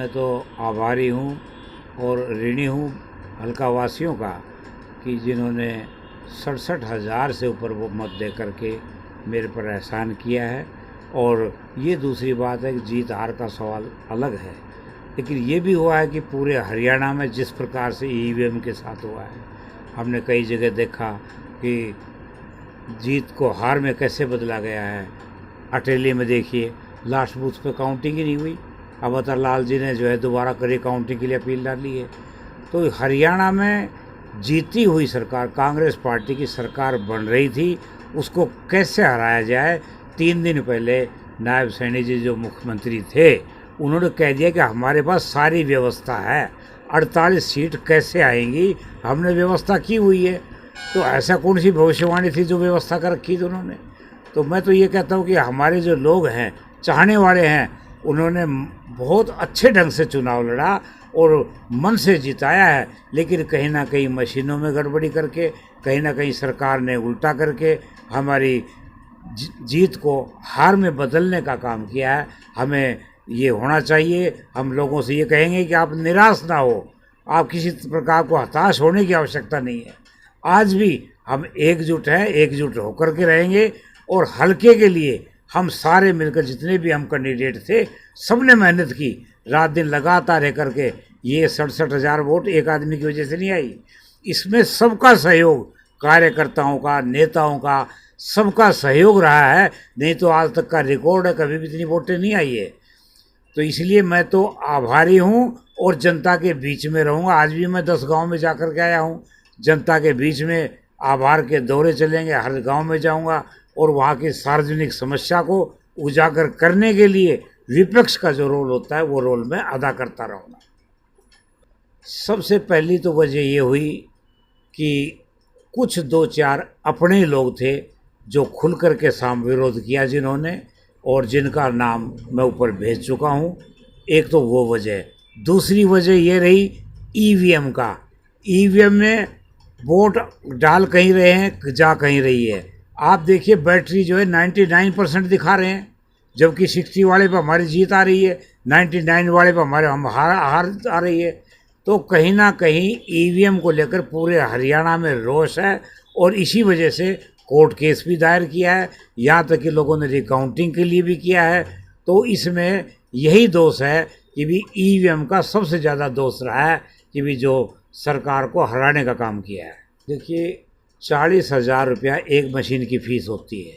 मैं तो आभारी हूँ और ऋणी हूँ हल्का वासियों का कि जिन्होंने 67,000 से ऊपर वो मत दे करके मेरे पर एहसान किया है। और ये दूसरी बात है कि जीत हार का सवाल अलग है, लेकिन ये भी हुआ है कि पूरे हरियाणा में जिस प्रकार से ईवीएम के साथ हुआ है, हमने कई जगह देखा कि जीत को हार में कैसे बदला गया है। अटेली में देखिए, लास्ट बूथ पे काउंटिंग ही नहीं हुई। अवतार लाल जी ने जो है दोबारा करी काउंटिंग के लिए अपील डाली है। तो हरियाणा में जीती हुई सरकार, कांग्रेस पार्टी की सरकार बन रही थी, उसको कैसे हराया जाए। 3 दिन पहले नायब सैनी जी जो मुख्यमंत्री थे, उन्होंने कह दिया कि हमारे पास सारी व्यवस्था है, 48 सीट कैसे आएंगी, हमने व्यवस्था की हुई है। तो ऐसा कौन सी भविष्यवाणी थी जो व्यवस्था कर रखी थी उन्होंने। तो मैं तो ये कहता हूँ कि हमारे जो लोग हैं, चाहने वाले हैं, उन्होंने बहुत अच्छे ढंग से चुनाव लड़ा और मन से जिताया है। लेकिन कहीं ना कहीं मशीनों में गड़बड़ी करके, कहीं ना कहीं सरकार ने उल्टा करके हमारी जीत को हार में बदलने का काम किया है। हमें ये होना चाहिए, हम लोगों से ये कहेंगे कि आप निराश ना हो, आप किसी प्रकार को हताश होने की आवश्यकता नहीं है। आज भी हम एकजुट हैं, एकजुट होकर के रहेंगे और हल्के के लिए हम सारे मिलकर, जितने भी हम कैंडिडेट थे, सबने मेहनत की, रात दिन लगातार रह करके। ये 67,000 वोट एक आदमी की वजह से नहीं आई, इसमें सबका सहयोग, कार्यकर्ताओं का, नेताओं का, सबका सहयोग रहा है। नहीं तो आज तक का रिकॉर्ड है, कभी भी इतनी वोटें नहीं आई है। तो इसलिए मैं तो आभारी हूँ और जनता के बीच में रहूँगा। आज भी मैं 10 गांव में जा कर के आया हूँ, जनता के बीच में आभार के दौरे चलेंगे, हर गांव में जाऊंगा और वहाँ की सार्वजनिक समस्या को उजागर करने के लिए विपक्ष का जो रोल होता है वो रोल मैं अदा करता रहूँगा। सबसे पहली तो वजह ये हुई कि कुछ 2-4 अपने लोग थे जो खुल कर के विरोध किया जिन्होंने, और जिनका नाम मैं ऊपर भेज चुका हूँ। एक तो वो वजह। दूसरी वजह ये रही ईवीएम का। ईवीएम में वोट डाल कहीं रहे हैं, जा कहीं रही है। आप देखिए बैटरी जो है 99% दिखा रहे हैं, जबकि 60 वाले पर हमारी जीत आ रही है, 99 वाले पर हमारे हम हार आ रही है। तो कहीं ना कहीं ईवीएम को लेकर पूरे हरियाणा में रोष है और इसी वजह से कोर्ट केस भी दायर किया है, यहाँ तक कि लोगों ने रिकाउंटिंग के लिए भी किया है। तो इसमें यही दोष है कि भी ईवीएम का सबसे ज़्यादा दोष रहा है कि भी जो सरकार को हराने का काम किया है। देखिए, 40,000 रुपया एक मशीन की फ़ीस होती है,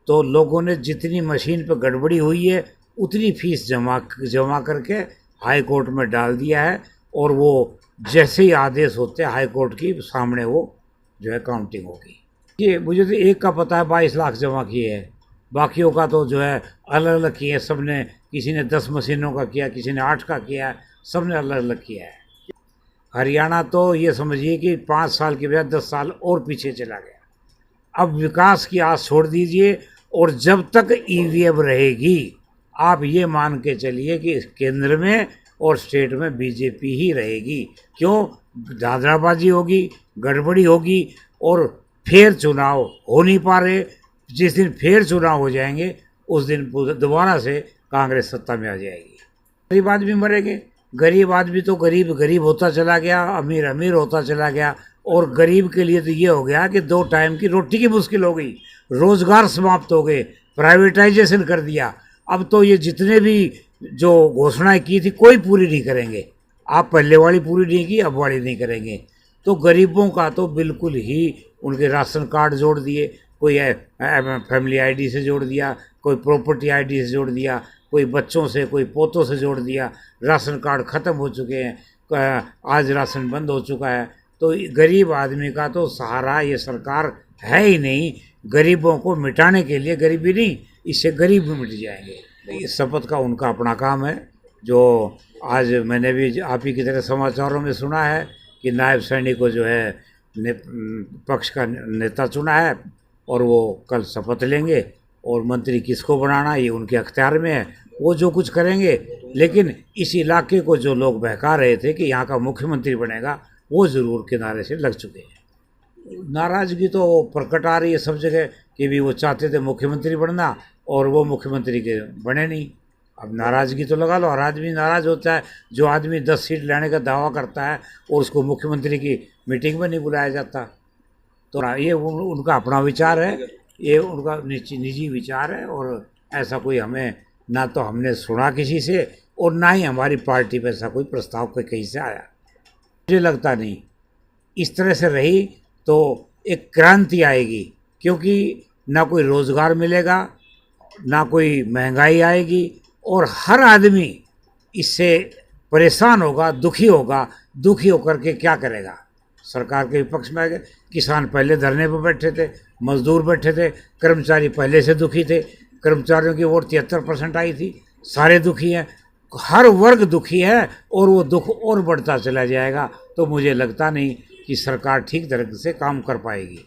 तो लोगों ने जितनी मशीन पर गड़बड़ी हुई है उतनी फ़ीस जमा करके हाई कोर्ट में डाल दिया है। और वो जैसे ही आदेश होते हैं हाई कोर्ट की सामने वो जो है काउंटिंग होगी। ये मुझे तो एक का पता है, 22 लाख जमा किए हैं, बाकियों का तो जो है अलग अलग किए। सब ने, किसी ने 10 मशीनों का किया, किसी ने 8 का किया, सब ने अलग अलग किया है। हरियाणा तो ये समझिए कि 5 साल के बजाय 10 साल और पीछे चला गया। अब विकास की आस छोड़ दीजिए, और जब तक ईवीएम रहेगी आप ये मान के चलिए कि केंद्र में और स्टेट में बीजेपी ही रहेगी। क्यों? धांधलाबाजी होगी, गड़बड़ी होगी और फिर चुनाव हो नहीं पा रहे। जिस दिन फिर चुनाव हो जाएंगे उस दिन दोबारा से कांग्रेस सत्ता में आ जाएगी। गरीब आदमी मरेंगे। गरीब आदमी तो गरीब गरीब होता चला गया, अमीर अमीर होता चला गया। और गरीब के लिए तो ये हो गया कि 2 टाइम की रोटी की मुश्किल हो गई, रोजगार समाप्त हो गए, प्राइवेटाइजेशन कर दिया। अब तो ये जितने भी जो घोषणाएं की थी कोई पूरी नहीं करेंगे। आप पहले वाली पूरी नहीं की, अब वाली नहीं करेंगे। तो गरीबों का तो बिल्कुल ही उनके राशन कार्ड जोड़ दिए, कोई फैमिली आईडी से जोड़ दिया, कोई प्रॉपर्टी आईडी से जोड़ दिया, कोई बच्चों से, कोई पोतों से जोड़ दिया। राशन कार्ड ख़त्म हो चुके हैं, आज राशन बंद हो चुका है। तो गरीब आदमी का तो सहारा ये सरकार है ही नहीं। गरीबों को मिटाने के लिए, गरीबी नहीं, इससे गरीब भी मिट जाएंगे। इस शपथ का उनका अपना काम है। जो आज मैंने भी आप ही की तरह समाचारों में सुना है कि नायब सैनी को जो है पक्ष का नेता चुना है और वो कल शपथ लेंगे। और मंत्री किसको बनाना ये उनके अख्तियार में है, वो जो कुछ करेंगे। लेकिन इस इलाके को जो लोग बहका रहे थे कि यहाँ का मुख्यमंत्री बनेगा, वो ज़रूर किनारे से लग चुके हैं। नाराज़गी तो प्रकट आ रही है सब जगह कि भी वो चाहते थे मुख्यमंत्री बनना और वो मुख्यमंत्री के बने नहीं। अब नाराज़गी तो लगा लो, हर आदमी नाराज़ होता है। जो आदमी 10 सीट लेने का दावा करता है और उसको मुख्यमंत्री की मीटिंग में नहीं बुलाया जाता, तो ये उनका अपना विचार है, ये उनका निजी विचार है। और ऐसा कोई हमें, ना तो हमने सुना किसी से और ना ही हमारी पार्टी पे ऐसा कोई प्रस्ताव कहीं से आया। मुझे लगता नहीं, इस तरह से रही तो एक क्रांति आएगी, क्योंकि ना कोई रोज़गार मिलेगा, ना कोई महंगाई आएगी और हर आदमी इससे परेशान होगा, दुखी होगा। दुखी होकर के क्या करेगा? सरकार के विपक्ष में आ गए। किसान पहले धरने पर बैठे थे, मजदूर बैठे थे, कर्मचारी पहले से दुखी थे, कर्मचारियों की वोट 73% आई थी, सारे दुखी हैं, हर वर्ग दुखी है और वो दुख और बढ़ता चला जाएगा। तो मुझे लगता नहीं कि सरकार ठीक तरह से काम कर पाएगी।